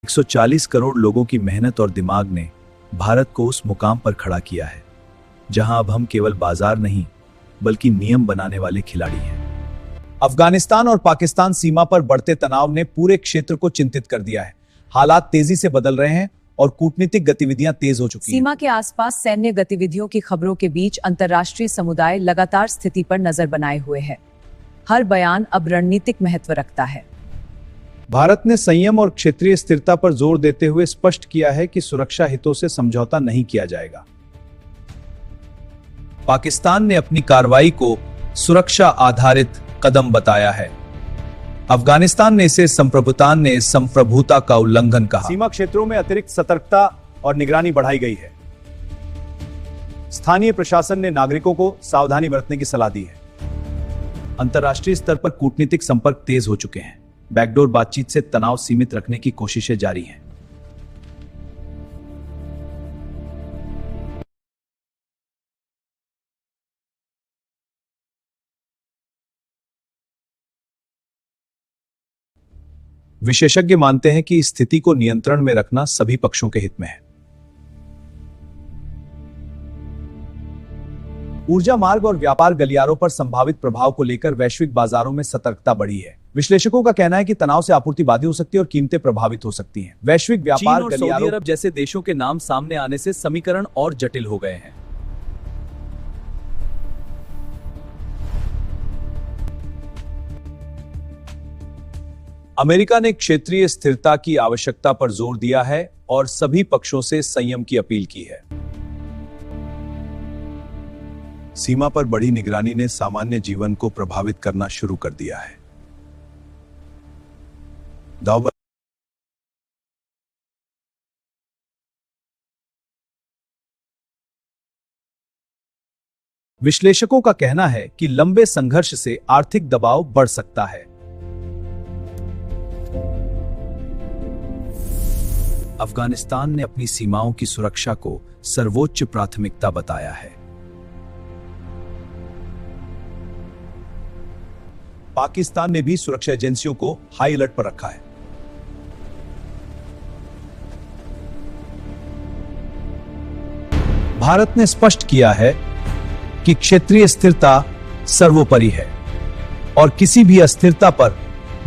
140 करोड़ लोगों की मेहनत और दिमाग ने भारत को उस मुकाम पर खड़ा किया है जहां अब हम केवल बाजार नहीं बल्कि नियम बनाने वाले खिलाड़ी हैं। अफगानिस्तान और पाकिस्तान सीमा पर बढ़ते तनाव ने पूरे क्षेत्र को चिंतित कर दिया है। हालात तेजी से बदल रहे हैं और कूटनीतिक गतिविधियां तेज हो चुकी हैं। सीमा के आसपास सैन्य गतिविधियों की खबरों के बीच अंतर्राष्ट्रीय समुदाय लगातार स्थिति पर नजर बनाए हुए है। हर बयान अब रणनीतिक महत्व रखता है। भारत ने संयम और क्षेत्रीय स्थिरता पर जोर देते हुए स्पष्ट किया है कि सुरक्षा हितों से समझौता नहीं किया जाएगा। पाकिस्तान ने अपनी कार्रवाई को सुरक्षा आधारित कदम बताया है। अफगानिस्तान ने इसे संप्रभुता का उल्लंघन कहा। सीमा क्षेत्रों में अतिरिक्त सतर्कता और निगरानी बढ़ाई गई है। स्थानीय प्रशासन ने नागरिकों को सावधानी बरतने की सलाह दी है। अंतर्राष्ट्रीय स्तर पर कूटनीतिक संपर्क तेज हो चुके हैं। बैकडोर बातचीत से तनाव सीमित रखने की कोशिशें जारी हैं। विशेषज्ञ मानते हैं कि स्थिति को नियंत्रण में रखना सभी पक्षों के हित में है। ऊर्जा मार्ग और व्यापार गलियारों पर संभावित प्रभाव को लेकर वैश्विक बाजारों में सतर्कता बढ़ी है। विश्लेषकों का कहना है कि तनाव से आपूर्ति बाधित हो सकती है और कीमतें प्रभावित हो सकती हैं। वैश्विक व्यापार गलियारों, सऊदी अरब जैसे देशों के नाम सामने आने से समीकरण और जटिल हो गए हैं। अमेरिका ने क्षेत्रीय स्थिरता की आवश्यकता पर जोर दिया है और सभी पक्षों से संयम की अपील की है। सीमा पर बढ़ी निगरानी ने सामान्य जीवन को प्रभावित करना शुरू कर दिया है। विश्लेषकों का कहना है कि लंबे संघर्ष से आर्थिक दबाव बढ़ सकता है। अफगानिस्तान ने अपनी सीमाओं की सुरक्षा को सर्वोच्च प्राथमिकता बताया है। पाकिस्तान ने भी सुरक्षा एजेंसियों को हाई अलर्ट पर रखा है। भारत ने स्पष्ट किया है कि क्षेत्रीय स्थिरता सर्वोपरि है और किसी भी अस्थिरता पर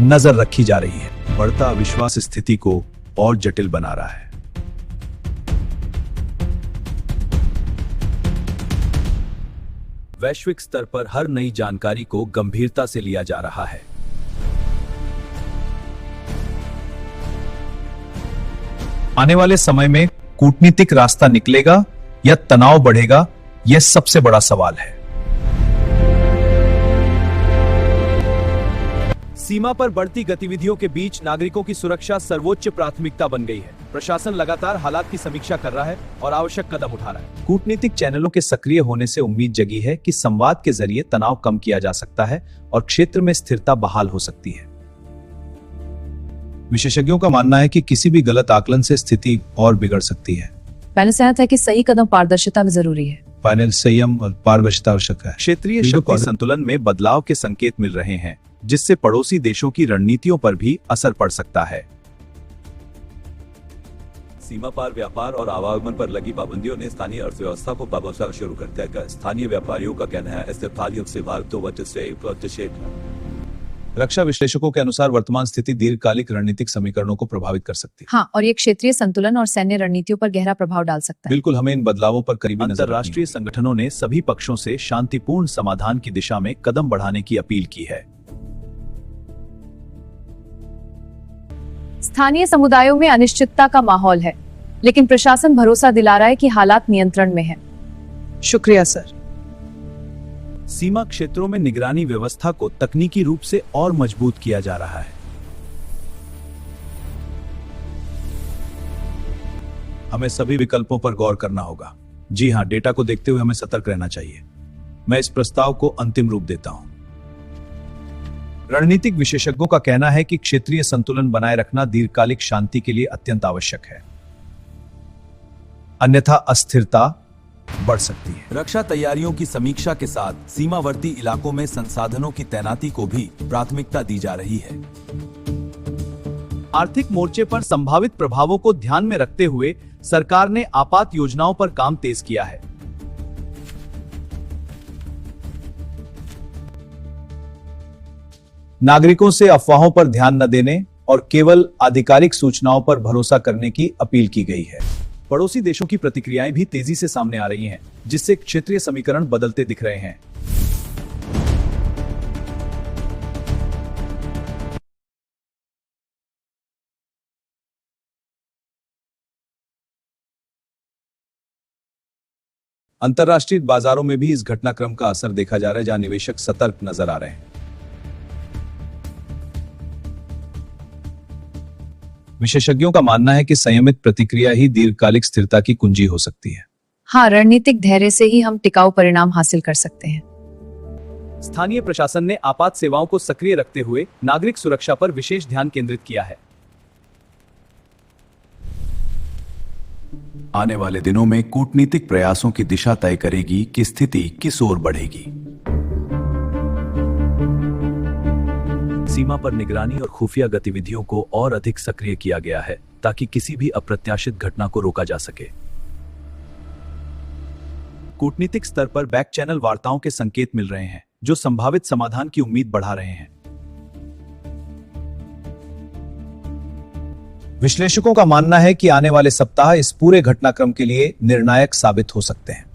नजर रखी जा रही है। बढ़ता अविश्वास स्थिति को और जटिल बना रहा है। वैश्विक स्तर पर हर नई जानकारी को गंभीरता से लिया जा रहा है। आने वाले समय में कूटनीतिक रास्ता निकलेगा या तनाव बढ़ेगा, यह सबसे बड़ा सवाल है। सीमा पर बढ़ती गतिविधियों के बीच नागरिकों की सुरक्षा सर्वोच्च प्राथमिकता बन गई है। प्रशासन लगातार हालात की समीक्षा कर रहा है और आवश्यक कदम उठा रहा है। कूटनीतिक चैनलों के सक्रिय होने से उम्मीद जगी है कि संवाद के जरिए तनाव कम किया जा सकता है और क्षेत्र में स्थिरता बहाल हो सकती है। विशेषज्ञों का मानना है कि किसी भी गलत आकलन से स्थिति और बिगड़ सकती है। पैनल सहमत है कि सही कदम पारदर्शिता में जरूरी है। पैनल संयम और पारदर्शिता आवश्यक है। क्षेत्रीय शक्ति संतुलन में बदलाव के संकेत मिल रहे हैं, जिससे पड़ोसी देशों की रणनीतियों पर भी असर पड़ सकता है। सीमा पार व्यापार और आवागमन पर लगी पाबंदियों ने स्थानीय अर्थव्यवस्था को प्रभावित शुरू कर दिया। स्थानीय व्यापारियों का कहना है रक्षा विश्लेषकों के अनुसार वर्तमान स्थिति दीर्घकालिक रणनीतिक समीकरणों को प्रभावित कर सकती है। हाँ, और ये क्षेत्रीय संतुलन और सैन्य रणनीतियों पर गहरा प्रभाव डाल सकता है। बिल्कुल, हमें इन बदलावों पर करीबी नजर रखनी है। अंतर्राष्ट्रीय संगठनों ने सभी पक्षों से शांतिपूर्ण समाधान की दिशा में कदम बढ़ाने की अपील की है। स्थानीय समुदायों में अनिश्चितता का माहौल है, लेकिन प्रशासन भरोसा दिला रहा है कि हालात नियंत्रण में हैं। शुक्रिया सर। सीमा क्षेत्रों में निगरानी व्यवस्था को तकनीकी रूप से और मजबूत किया जा रहा है। हमें सभी विकल्पों पर गौर करना होगा। जी हां, डेटा को देखते हुए हमें सतर्क रहना चाहिए। मैं इस प्रस्ताव को अंतिम रूप देता हूं। रणनीतिक विशेषज्ञों का कहना है कि क्षेत्रीय संतुलन बनाए रखना दीर्घकालिक शांति के लिए अत्यंत आवश्यक है, अन्यथा अस्थिरता बढ़ सकती है। रक्षा तैयारियों की समीक्षा के साथ सीमावर्ती इलाकों में संसाधनों की तैनाती को भी प्राथमिकता दी जा रही है। आर्थिक मोर्चे पर संभावित प्रभावों को ध्यान में रखते हुए सरकार ने आपात योजनाओं पर काम तेज किया है। नागरिकों से अफवाहों पर ध्यान न देने और केवल आधिकारिक सूचनाओं पर भरोसा करने की अपील की गई है। पड़ोसी देशों की प्रतिक्रियाएं भी तेजी से सामने आ रही हैं, जिससे क्षेत्रीय समीकरण बदलते दिख रहे हैं। अंतर्राष्ट्रीय बाजारों में भी इस घटनाक्रम का असर देखा जा रहा है, जहां निवेशक सतर्क नजर आ रहे हैं। विशेषज्ञों का मानना है कि संयमित प्रतिक्रिया ही दीर्घकालिक स्थिरता की कुंजी हो सकती है। हाँ, रणनीतिक धैर्य से ही हम टिकाऊ परिणाम हासिल कर सकते हैं। स्थानीय प्रशासन ने आपात सेवाओं को सक्रिय रखते हुए नागरिक सुरक्षा पर विशेष ध्यान केंद्रित किया है। आने वाले दिनों में कूटनीतिक प्रयासों की दिशा तय करेगी कि स्थिति किस ओर बढ़ेगी। सीमा पर निगरानी और खुफिया गतिविधियों को और अधिक सक्रिय किया गया है, ताकि किसी भी अप्रत्याशित घटना को रोका जा सके। कूटनीतिक स्तर पर बैक चैनल वार्ताओं के संकेत मिल रहे हैं, जो संभावित समाधान की उम्मीद बढ़ा रहे हैं। विश्लेषकों का मानना है कि आने वाले सप्ताह इस पूरे घटनाक्रम के लिए निर्णायक साबित हो सकते हैं।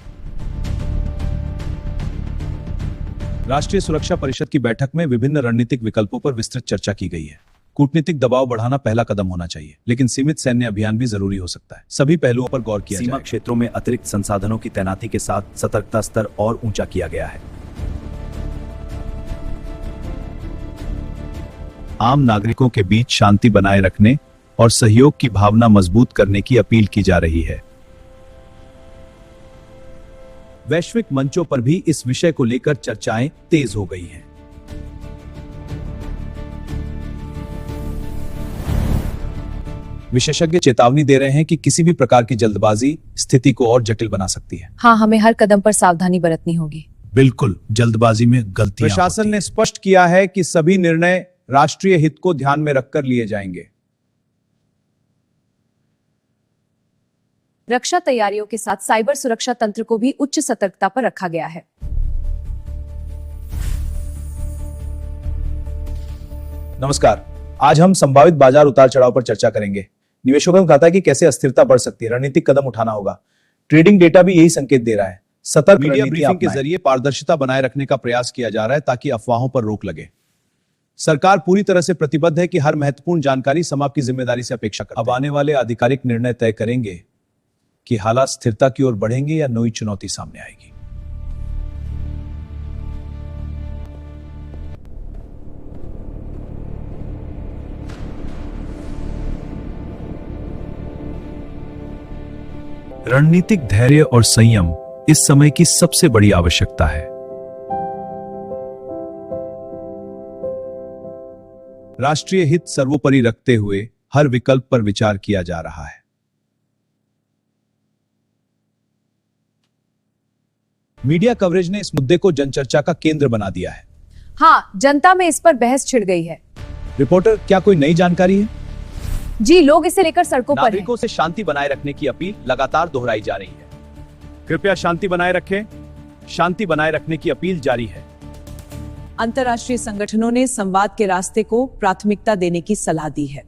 राष्ट्रीय सुरक्षा परिषद की बैठक में विभिन्न रणनीतिक विकल्पों पर विस्तृत चर्चा की गई है। कूटनीतिक दबाव बढ़ाना पहला कदम होना चाहिए, लेकिन सीमित सैन्य अभियान भी जरूरी हो सकता है। सभी पहलुओं पर गौर किया जाए। सीमा क्षेत्रों में अतिरिक्त संसाधनों की तैनाती के साथ सतर्कता स्तर और ऊंचा किया गया है। आम नागरिकों के बीच शांति बनाए रखने और सहयोग की भावना मजबूत करने की अपील की जा रही है। वैश्विक मंचों पर भी इस विषय को लेकर चर्चाएं तेज हो गई हैं। विशेषज्ञ चेतावनी दे रहे हैं कि किसी भी प्रकार की जल्दबाजी स्थिति को और जटिल बना सकती है। हाँ, हमें हर कदम पर सावधानी बरतनी होगी। बिल्कुल, जल्दबाजी में गलतियां प्रशासन ने स्पष्ट किया है कि सभी निर्णय राष्ट्रीय हित को ध्यान में रखकर लिए जाएंगे। रक्षा तैयारियों के साथ साइबर सुरक्षा तंत्र को भी उच्च सतर्कता पर रखा गया है। नमस्कार, आज हम संभावित बाजार उतार चढ़ाव पर चर्चा करेंगे। निवेशकों ने कहा कि कैसे अस्थिरता बढ़ सकती है, रणनीतिक कदम उठाना होगा। ट्रेडिंग डेटा भी यही संकेत दे रहा है। सतर्क मीडिया ब्रीफिंग के जरिए पारदर्शिता बनाए रखने का प्रयास किया जा रहा है, ताकि अफवाहों पर रोक लगे। सरकार पूरी तरह से प्रतिबद्ध है कि हर महत्वपूर्ण जानकारी समाज की जिम्मेदारी से अपेक्षा करती है। अब आने वाले आधिकारिक निर्णय तय करेंगे कि हालात स्थिरता की ओर बढ़ेंगे या नई चुनौती सामने आएगी। रणनीतिक धैर्य और संयम इस समय की सबसे बड़ी आवश्यकता है। राष्ट्रीय हित सर्वोपरि रखते हुए हर विकल्प पर विचार किया जा रहा है। मीडिया कवरेज ने इस मुद्दे को जनचर्चा का केंद्र बना दिया है। हाँ, जनता में इस पर बहस छिड़ गई है। रिपोर्टर, क्या कोई नई जानकारी है? जी, लोग इसे लेकर सड़कों पर हैं। नागरिकों से शांति बनाए रखने की अपील लगातार दोहराई जा रही है। कृपया शांति बनाए रखें। शांति बनाए रखने की अपील जारी है। अंतर्राष्ट्रीय संगठनों ने संवाद के रास्ते को प्राथमिकता देने की सलाह दी है।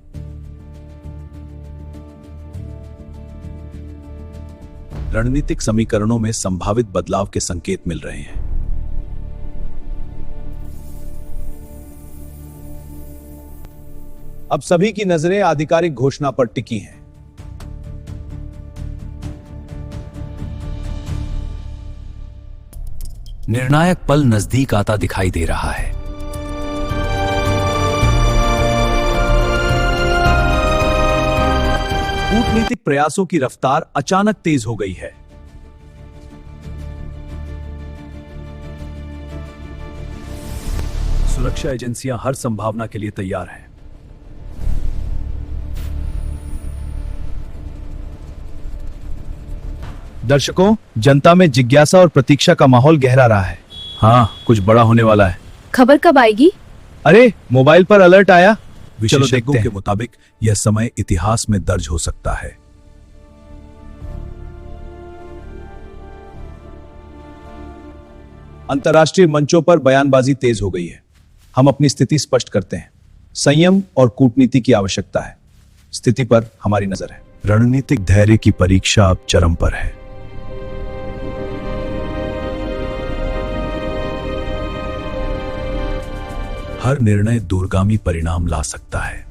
रणनीतिक समीकरणों में संभावित बदलाव के संकेत मिल रहे हैं। अब सभी की नजरें आधिकारिक घोषणा पर टिकी हैं। निर्णायक पल नजदीक आता दिखाई दे रहा है। कूटनीतिक प्रयासों की रफ्तार अचानक तेज हो गई है। सुरक्षा एजेंसियां हर संभावना के लिए तैयार हैं। दर्शकों, जनता में जिज्ञासा और प्रतीक्षा का माहौल गहरा रहा है। हाँ, कुछ बड़ा होने वाला है। खबर कब आएगी? अरे, मोबाइल पर अलर्ट आया। विशेषज्ञों के मुताबिक यह समय इतिहास में दर्ज हो सकता है। अंतर्राष्ट्रीय मंचों पर बयानबाजी तेज हो गई है। हम अपनी स्थिति स्पष्ट करते हैं। संयम और कूटनीति की आवश्यकता है। स्थिति पर हमारी नजर है। रणनीतिक धैर्य की परीक्षा अब चरम पर है। हर निर्णय दूरगामी परिणाम ला सकता है।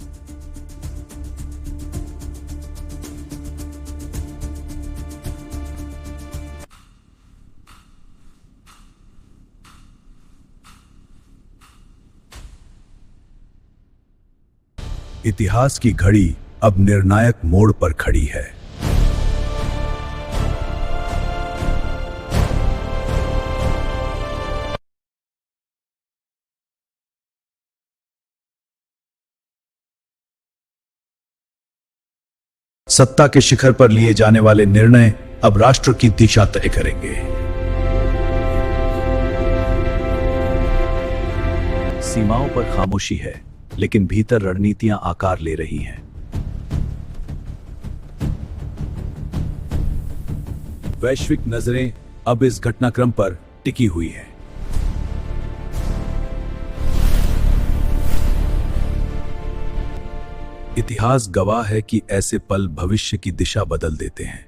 इतिहास की घड़ी अब निर्णायक मोड़ पर खड़ी है। सत्ता के शिखर पर लिए जाने वाले निर्णय अब राष्ट्र की दिशा तय करेंगे। सीमाओं पर खामोशी है, लेकिन भीतर रणनीतियां आकार ले रही हैं। वैश्विक नजरें अब इस घटनाक्रम पर टिकी हुई हैं। इतिहास गवाह है कि ऐसे पल भविष्य की दिशा बदल देते हैं।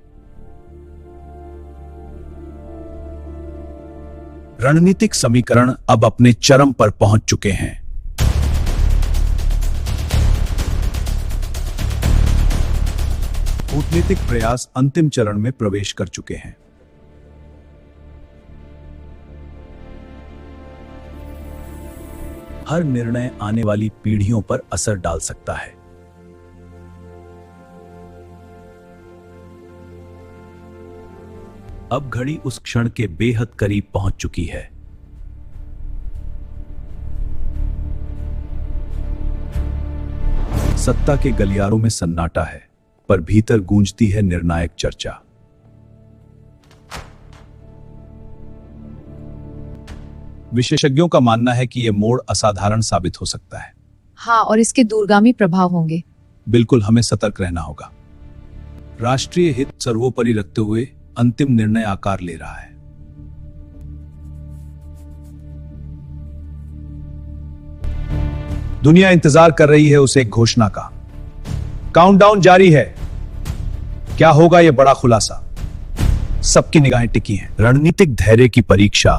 रणनीतिक समीकरण अब अपने चरम पर पहुंच चुके हैं। कूटनीतिक प्रयास अंतिम चरण में प्रवेश कर चुके हैं। हर निर्णय आने वाली पीढ़ियों पर असर डाल सकता है। अब घड़ी उस क्षण के बेहद करीब पहुंच चुकी है। सत्ता के गलियारों में सन्नाटा है, पर भीतर गूंजती है निर्णायक चर्चा। विशेषज्ञों का मानना है कि यह मोड़ असाधारण साबित हो सकता है। हाँ, और इसके दूरगामी प्रभाव होंगे। बिल्कुल, हमें सतर्क रहना होगा। राष्ट्रीय हित सर्वोपरि रखते हुए अंतिम निर्णय आकार ले रहा है। दुनिया इंतजार कर रही है उस एक घोषणा का। काउंटडाउन जारी है। क्या होगा यह बड़ा खुलासा? सबकी निगाहें टिकी हैं। रणनीतिक धैर्य की परीक्षा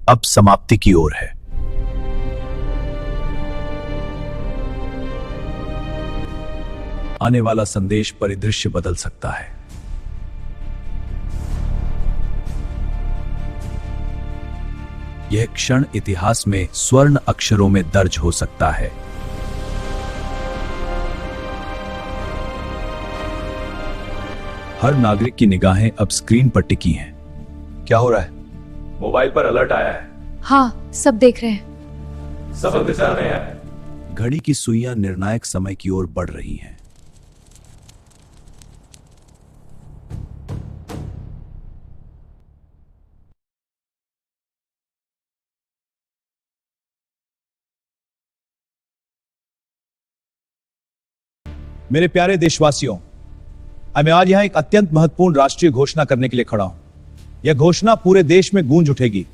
अब समाप्ति की ओर है। आने वाला संदेश परिदृश्य बदल सकता है। यह क्षण इतिहास में स्वर्ण अक्षरों में दर्ज हो सकता है। हर नागरिक की निगाहें अब स्क्रीन पर टिकी हैं। क्या हो रहा है? मोबाइल पर अलर्ट आया है। हाँ, सब देख रहे हैं। सब इंतजार में है। घड़ी की सुइयां निर्णायक समय की ओर बढ़ रही हैं। मेरे प्यारे देशवासियों, मैं आज यहां एक अत्यंत महत्वपूर्ण राष्ट्रीय घोषणा करने के लिए खड़ा हूं। यह घोषणा पूरे देश में गूंज उठेगी।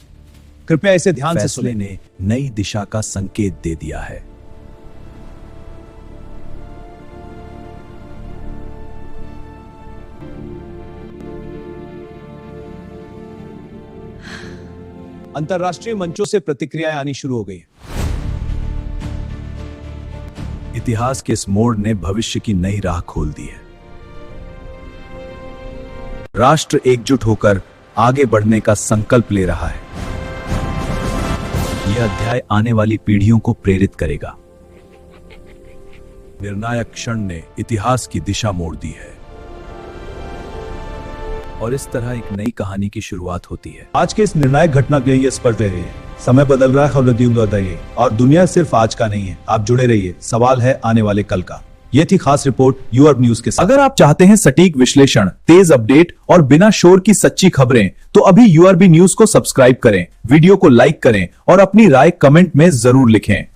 कृपया इसे ध्यान से सुनें। ने नई दिशा का संकेत दे दिया है। अंतर्राष्ट्रीय मंचों से प्रतिक्रियाएं आनी शुरू हो गई हैं। इतिहास के इस मोड़ ने भविष्य की नई राह खोल दी है। राष्ट्र एकजुट होकर आगे बढ़ने का संकल्प ले रहा है। यह अध्याय आने वाली पीढ़ियों को प्रेरित करेगा। निर्णायक क्षण ने इतिहास की दिशा मोड़ दी है और इस तरह एक नई कहानी की शुरुआत होती है। आज के इस निर्णायक घटना के लिए यह स्पष्ट है, समय बदल रहा है, खबरदीन बताइए। और दुनिया सिर्फ आज का नहीं है। आप जुड़े रहिए, सवाल है आने वाले कल का। यह थी खास रिपोर्ट यूआरबी न्यूज के साथ। अगर आप चाहते हैं सटीक विश्लेषण, तेज अपडेट और बिना शोर की सच्ची खबरें, तो अभी यूआरबी न्यूज को सब्सक्राइब करें, वीडियो को लाइक करें और अपनी राय कमेंट में जरूर लिखें।